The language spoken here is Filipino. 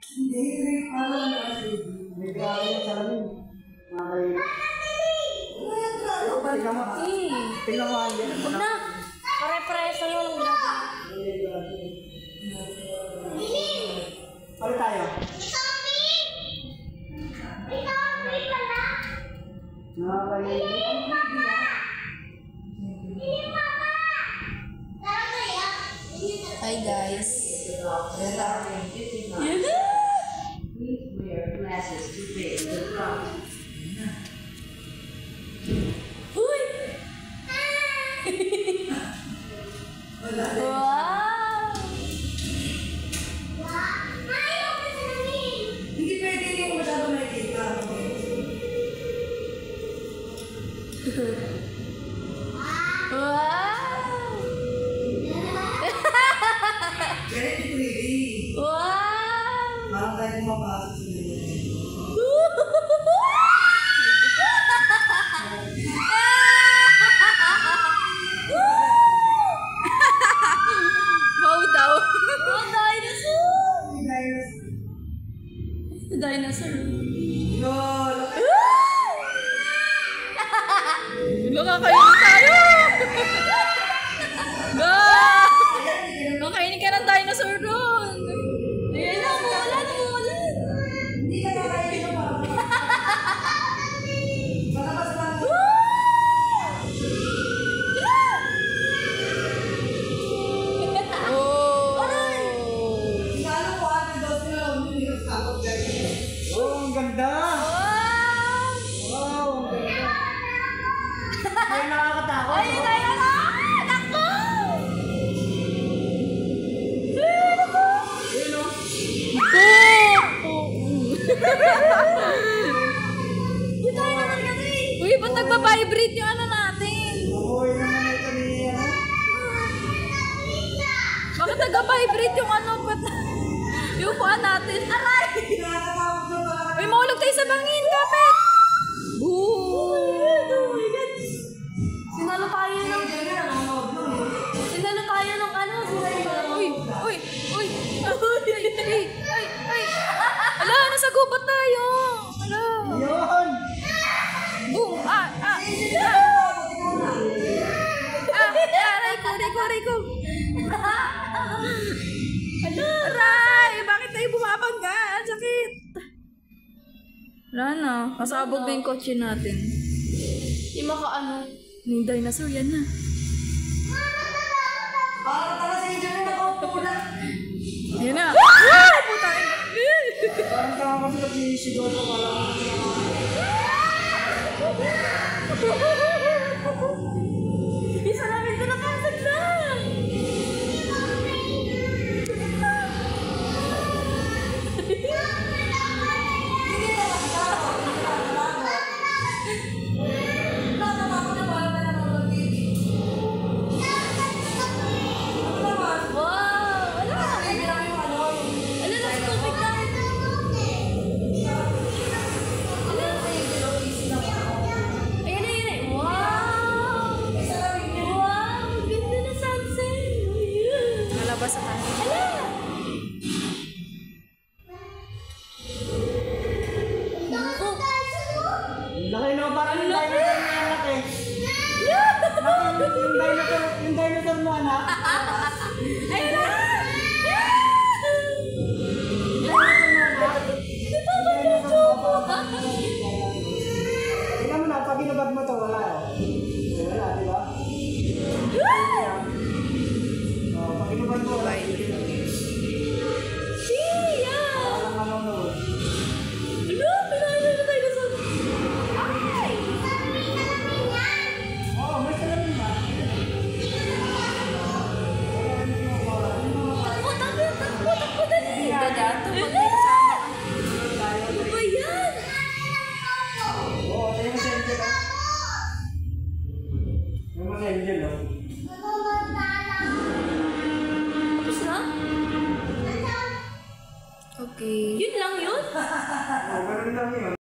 Hindi rin ano na kasi. May grabe yung salamin. Tingnan mo ang yan. Huwag na. Pare-pare sa'yo lang grabe. Ano tayo? Hi guys. Please wear glasses to face the front. Uy! Wow! Hindi pwede yung masyado nakikita. Wow! Very pretty. Wow! Parang tayo kumapasok sa nila. Wow daw! Wow, dinosaur! Dinosaur. Nakakainin tayo! Nakainin ka ng dinosaur doon! Ayan na, umuulan, umuulan! Hindi ka nakakainin ng mga. Malabas lang. Lalo ko daw sila hindi nagtakot kayo. Oh, ang ganda! Wow, ang ganda! Ay, nakakatakot. Ay, tayo na! Takbo! Ayun o. Hindi tayo naman kasi! Uy, ba't nagbabibrate yung ano natin? Nakuha naman ito ni ano. Bakit nagbabibrate yung ano? Ba't yung upuan natin? Aray! Nakakatawag na ba? Uy, mahulog tayo sa bangin, kapit! Boo! Sinalo tayo ng... Sinalo tayo ng ano? Uy! Uy! Uy! Uy! Ay! Ala, nasa gubat tayo! Ala! Yun! Boom! Aray ko! Aray! Bakit tayo bumabangga? Ang sakit! Wala na. Masabog na yung kotse natin. Yung makaano. Yung dinosaur, yan na. Parang tala sa inyo na nakaupo na. Yan na. Ah! Putang ina. Parang kami kasi nagsisigaw pa pala.